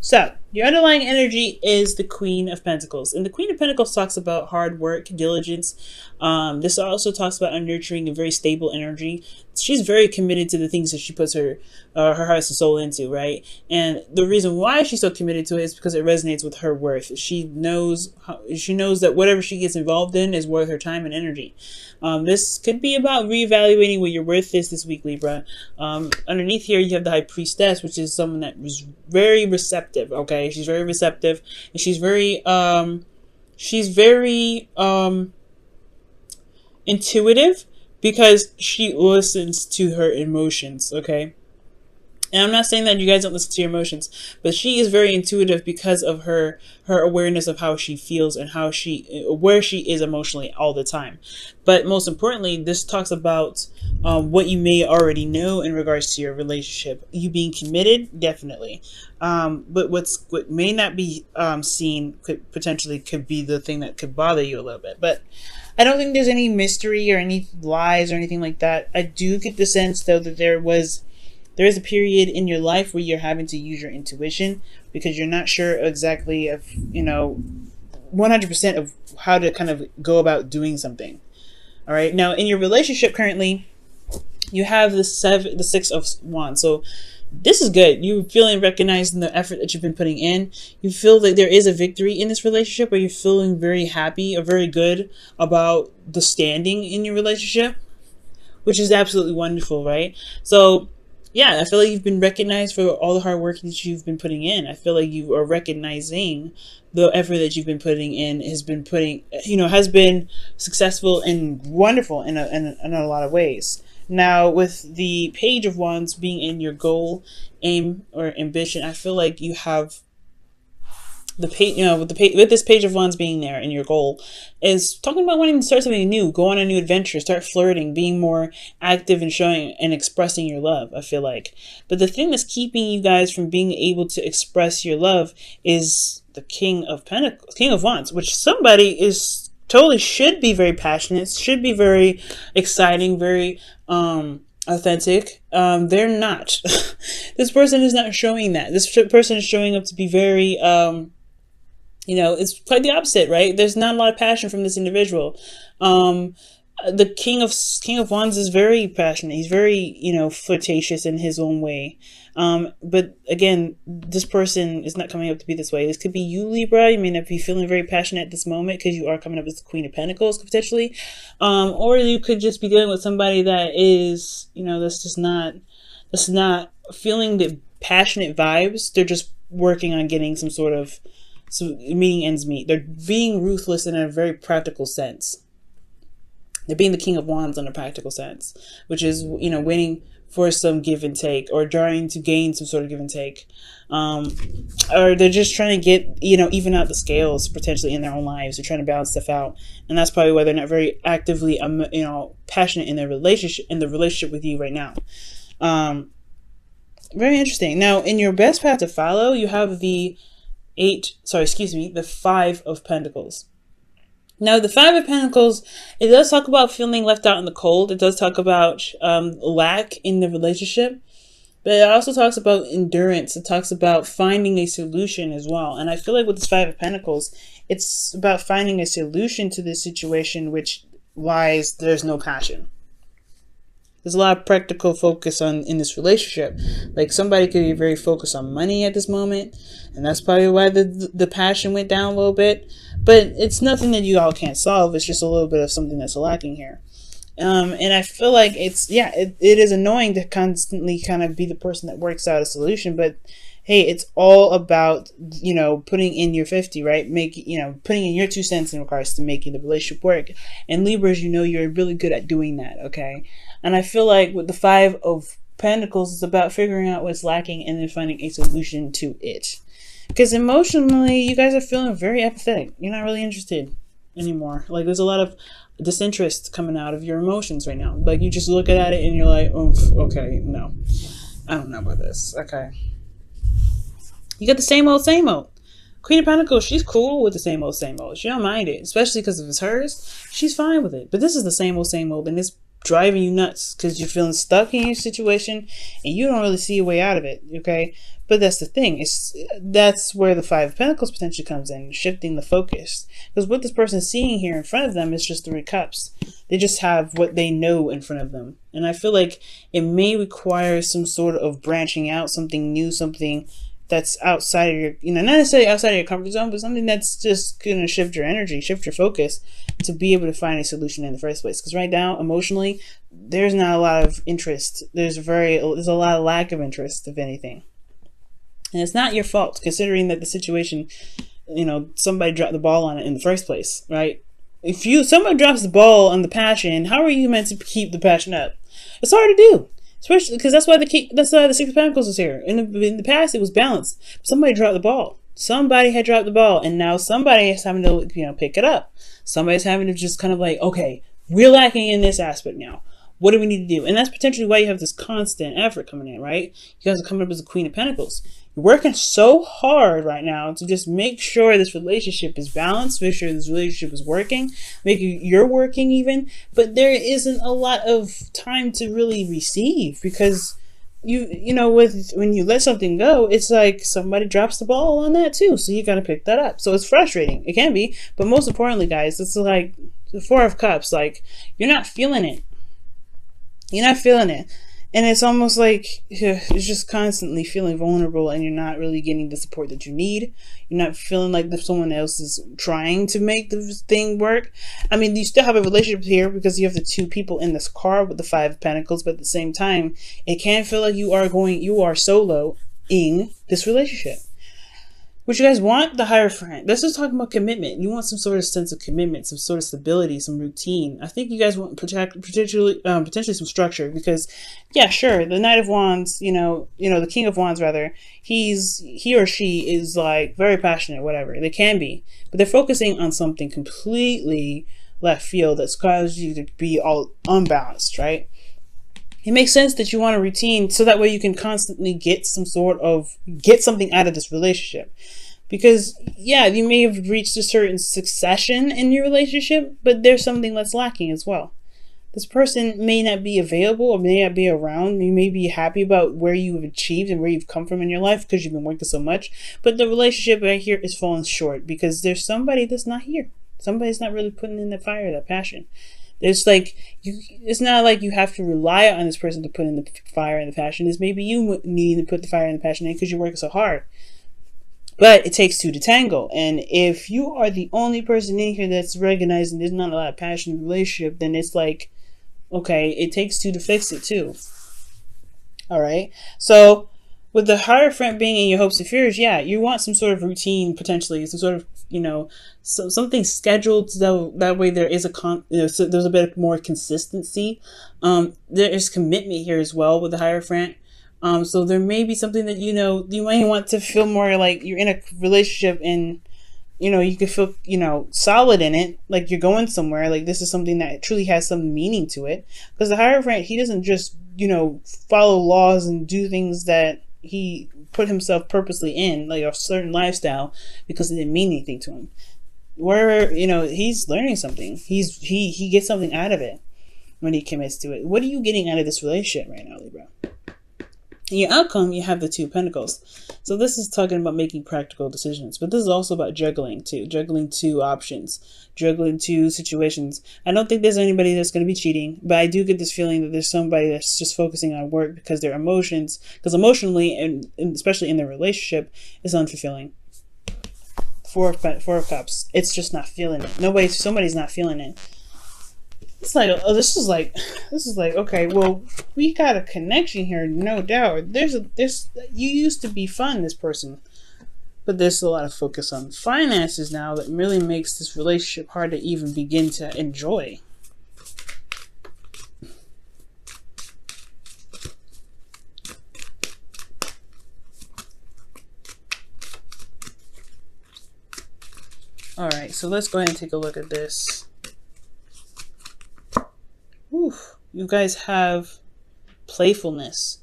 So, your underlying energy is the Queen of Pentacles. And the Queen of Pentacles talks about hard work, diligence. This also talks about a nurturing and very stable energy. She's very committed to the things that she puts her heart and soul into, right? And the reason why she's so committed to it is because it resonates with her worth. She knows that whatever she gets involved in is worth her time and energy. This could be about reevaluating what your worth is this week, Libra. Underneath here, you have the High Priestess, which is someone that was very receptive. Okay, she's very receptive, and she's very intuitive because she listens to her emotions. Okay. And I'm not saying that you guys don't listen to your emotions, but she is very intuitive because of her awareness of how she feels and where she is emotionally all the time. But most importantly, this talks about what you may already know in regards to your relationship. You being committed, definitely. But what may not be seen could be the thing that could bother you a little bit. But I don't think there's any mystery or any lies or anything like that. I do get the sense, though, that there is a period in your life where you're having to use your intuition because you're not sure exactly of, 100% of how to kind of go about doing something. All right. Now, in your relationship currently, you have the 6 of Wands. So this is good. You're feeling recognized in the effort that you've been putting in. You feel that there is a victory in this relationship, or you're feeling very happy or very good about the standing in your relationship, which is absolutely wonderful, right? So yeah, I feel like you've been recognized for all the hard work that you've been putting in. I feel like you are recognizing the effort that you've been putting in has been successful and wonderful in a lot of ways. Now, with the Page of Wands being in your goal, aim, or ambition, I feel like you have the page, with this Page of Wands being there in your goal, is talking about wanting to start something new, go on a new adventure, start flirting, being more active and showing and expressing your love, I feel like. But the thing that's keeping you guys from being able to express your love is the King of Pentacles, King of Wands, which somebody is totally should be very passionate, should be very exciting, very authentic. They're not. This person is not showing that. This person is showing up to be very it's quite the opposite, right? There's not a lot of passion from this individual. The King of Wands is very passionate. He's very, flirtatious in his own way. But again, this person is not coming up to be this way. This could be you, Libra. You may not be feeling very passionate at this moment because you are coming up as the Queen of Pentacles, potentially. Or you could just be dealing with somebody that is, that's not feeling the passionate vibes. They're just working on getting meeting ends meet. They're being ruthless in a very practical sense. They're being the King of Wands in a practical sense, which is, waiting for some give and take, or trying to gain some sort of give and take. Or they're just trying to get, even out the scales potentially in their own lives. They're trying to balance stuff out. And that's probably why they're not very actively, passionate in the relationship with you right now. Very interesting. Now, in your best path to follow, you have the 5 of Pentacles. Now, the 5 of Pentacles, it does talk about feeling left out in the cold. It does talk about lack in the relationship. But it also talks about endurance. It talks about finding a solution as well. And I feel like with this 5 of Pentacles, it's about finding a solution to this situation, which lies there's no passion. There's a lot of practical focus in this relationship. Like somebody could be very focused on money at this moment, and that's probably why the passion went down a little bit. But it's nothing that you all can't solve. It's just a little bit of something that's lacking here. And I feel like it is annoying to constantly kind of be the person that works out a solution. But hey, it's all about, putting in your 50, right? Putting in your 2 cents in regards to making the relationship work. And Libras, you're really good at doing that, okay? And I feel like with the 5 of Pentacles, it's about figuring out what's lacking and then finding a solution to it. Because emotionally, you guys are feeling very apathetic. You're not really interested anymore. Like, there's a lot of disinterest coming out of your emotions right now. Like, you just look at it and you're like, oh, okay, no. I don't know about this. Okay. You got the same old, same old. Queen of Pentacles, she's cool with the same old, same old. She don't mind it, especially because if it's hers, she's fine with it. But this is the same old, and it's driving you nuts because you're feeling stuck in your situation and you don't really see a way out of it. Okay, but that's the thing. That's where the Five of Pentacles potentially comes in, shifting the focus. Because what this person is seeing here in front of them is just 3 cups. They just have what they know in front of them, and I feel like it may require some sort of branching out, something new, something that's outside of your, not necessarily outside of your comfort zone, but something that's just going to shift your energy, shift your focus to be able to find a solution in the first place. Because right now, emotionally, there's not a lot of interest. There's a lot of lack of interest, if anything. And it's not your fault, considering that the situation, somebody dropped the ball on it in the first place, right? If somebody drops the ball on the passion, how are you meant to keep the passion up? It's hard to do. Especially because that's why the Six of Pentacles is here. In the past, it was balanced. Somebody dropped the ball. Somebody had dropped the ball, and now somebody is having to pick it up. Somebody's having to just kind of like, okay, we're lacking in this aspect now. What do we need to do? And that's potentially why you have this constant effort coming in, right? You guys are coming up as the Queen of Pentacles. You're working so hard right now to just make sure this relationship is balanced, make sure this relationship is working, make you're working even, but there isn't a lot of time to really receive because when you let something go, it's like somebody drops the ball on that too. So you got to pick that up. So it's frustrating. It can be, but most importantly, guys, it's like the Four of Cups. Like, you're not feeling it. You're not feeling it. And it's almost like you're just constantly feeling vulnerable and you're not really getting the support that you need. You're not feeling like someone else is trying to make the thing work. I mean, you still have a relationship here because you have the 2 people in this car with the Five of Pentacles, but at the same time, it can feel like you are soloing this relationship. What you guys want? The Hierophant. This is talking about commitment. You want some sort of sense of commitment, some sort of stability, some routine. I think you guys want potentially some structure because, yeah, sure, the Knight of Wands, the King of Wands rather, he or she is like very passionate, whatever. They can be, but they're focusing on something completely left field that's caused you to be all unbalanced, right? It makes sense that you want a routine so that way you can constantly get something out of this relationship. Because, yeah, you may have reached a certain succession in your relationship, but there's something that's lacking as well. This person may not be available or may not be around. You may be happy about where you have achieved and where you've come from in your life because you've been working so much. But the relationship right here is falling short because there's somebody that's not here. Somebody's not really putting in the fire, that passion. It's not like you have to rely on this person to put in the fire and the passion. It's maybe you needing to put the fire and the passion in because you're working so hard. But it takes 2 to tango. And if you are the only person in here that's recognizing there's not a lot of passion in the relationship, then it's like, okay, it takes 2 to fix it too. All right. So with the Hierophant being in your hopes and fears, yeah, you want some sort of routine, potentially, some sort of, something scheduled so that way there is so there's a bit more consistency. There is commitment here as well with the Hierophant. So there may be something that, you might want to feel more like you're in a relationship and, you can feel, solid in it, like you're going somewhere, like this is something that truly has some meaning to it. Because the Hierophant, he doesn't just, follow laws and do things that he put himself purposely in, like a certain lifestyle, because it didn't mean anything to him. Where, he's learning something. He gets something out of it when he commits to it. What are you getting out of this relationship right now, Libra? In your outcome, you have the 2 Pentacles. So this is talking about making practical decisions, but this is also about juggling too. Juggling 2 options, juggling 2 situations. I don't think there's anybody that's going to be cheating, but I do get this feeling that there's somebody that's just focusing on work because their emotions, because emotionally, and especially in their relationship, is unfulfilling. Four of Cups. It's just not feeling it. Somebody's not feeling it. It's like, oh, this is like, okay, well, we got a connection here, no doubt. You used to be fun, this person, but there's a lot of focus on finances now that really makes this relationship hard to even begin to enjoy. All right, so let's go ahead and take a look at this. You guys have playfulness.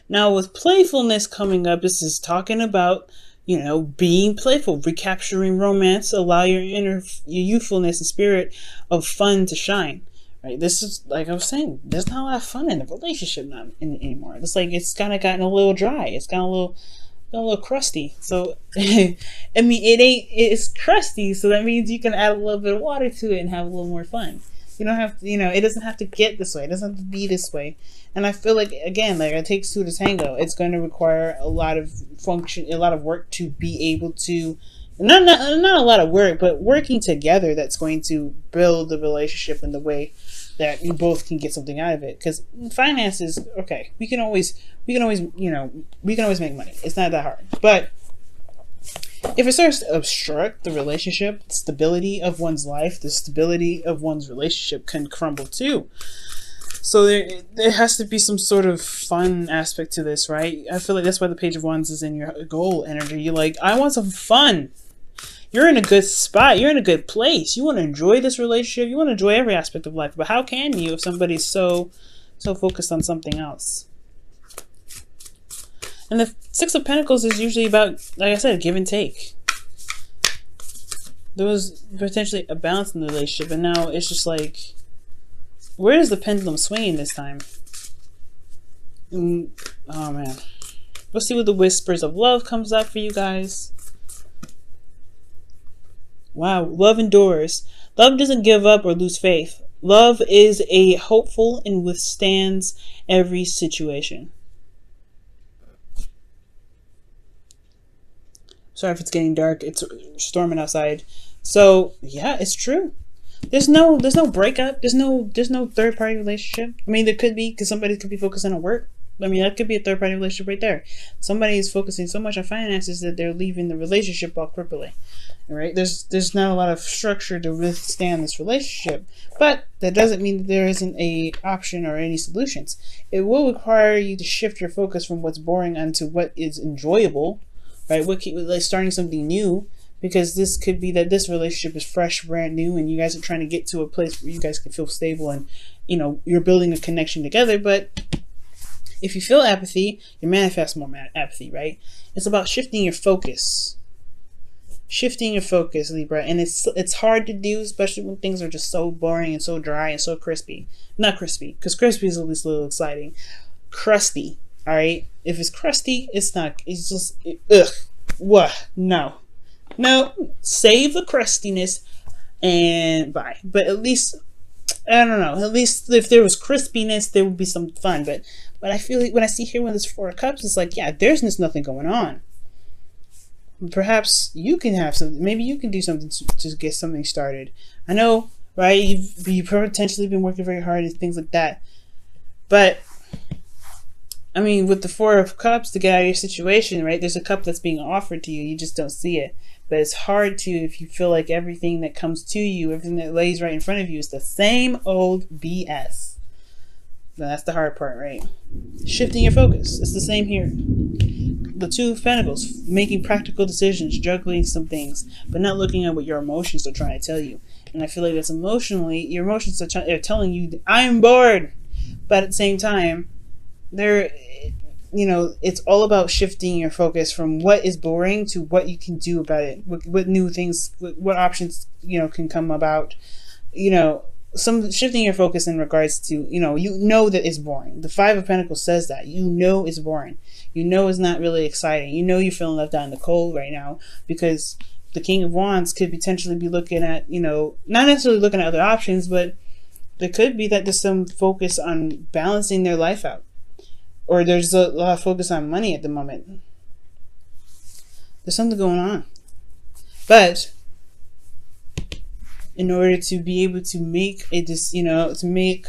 Now with playfulness coming up, this is talking about, being playful, recapturing romance, allow your youthfulness and spirit of fun to shine, right? This is, like I was saying, there's not a lot of fun in the relationship not anymore. It's like it's kind of gotten a little dry. It's gotten a little crusty. So I mean, it's crusty, so that means you can add a little bit of water to it and have a little more fun. You don't have to, it doesn't have to get this way. It doesn't have to be this way. And I feel like, again, like it takes two to tango. It's going to require a lot of work to be able to, not a lot of work, but working together that's going to build the relationship in the way that you both can get something out of it. Because finances, okay, we can always make money. It's not that hard. But if it starts to obstruct the relationship, the stability of one's life, the stability of one's relationship can crumble too. So there has to be some sort of fun aspect to this, right? I feel like that's why the Page of Wands is in your goal energy. You're like, I want some fun. You're in a good spot. You're in a good place. You want to enjoy this relationship. You want to enjoy every aspect of life. But how can you if somebody's so focused on something else? And the Six of Pentacles is usually about, like I said, give and take. There was potentially a balance in the relationship, and now it's just like, where is the pendulum swinging this time? Oh man. Let's see what the Whispers of Love comes up for you guys. Wow, love endures. Love doesn't give up or lose faith. Love is a hopeful and withstands every situation. Sorry if it's getting dark. It's storming outside. So yeah, it's true. There's no breakup. There's no third party relationship. I mean, there could be, because somebody could be focusing on work. I mean, that could be a third party relationship right there. Somebody is focusing so much on finances that they're leaving the relationship all crippling. All right, there's not a lot of structure to withstand this relationship, but that doesn't mean that there isn't a option or any solutions. It will require you to shift your focus from what's boring onto what is enjoyable. Right, like starting something new, because this could be that this relationship is fresh, brand new, and you guys are trying to get to a place where you guys can feel stable and you're building a connection together. But if you feel apathy, you manifest more apathy, right? It's about shifting your focus, Libra, and it's hard to do, especially when things are just so boring and so dry and so crispy. Not crispy, because crispy is at least a little exciting. Crusty. All right, if it's crusty, it's not. It's just ugh. What? No. Save the crustiness and bye. But at least, I don't know. At least if there was crispiness, there would be some fun. But I feel like when I see here when there's Four of Cups, it's like, yeah, there's just nothing going on. Perhaps you can have something. Maybe you can do something to get something started. I know, right? You've potentially been working very hard and things like that, but. I mean, with the Four of Cups to get out of your situation, right? There's a cup that's being offered to you. You just don't see it. But it's hard to, if you feel like everything that comes to you, everything that lays right in front of you is the same old BS. Then that's the hard part, right? Shifting your focus. It's the same here. The Two of Pentacles, making practical decisions, juggling some things, but not looking at what your emotions are trying to tell you. And I feel like that's emotionally, your emotions are telling you, I'm bored. But at the same time, it's all about shifting your focus from what is boring to what you can do about it. What new things, what options, can come about. Some shifting your focus in regards to, that it's boring. The Five of Pentacles says that. It's boring. It's not really exciting. You're feeling left out in the cold right now because the King of Wands could potentially be looking at, not necessarily looking at other options, but there could be that there's some focus on balancing their life out. Or there's a lot of focus on money at the moment. There's something going on. But in order to be able to make to make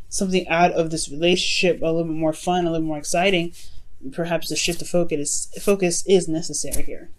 something out of this relationship a little bit more fun, a little more exciting, perhaps a shift of focus is necessary here.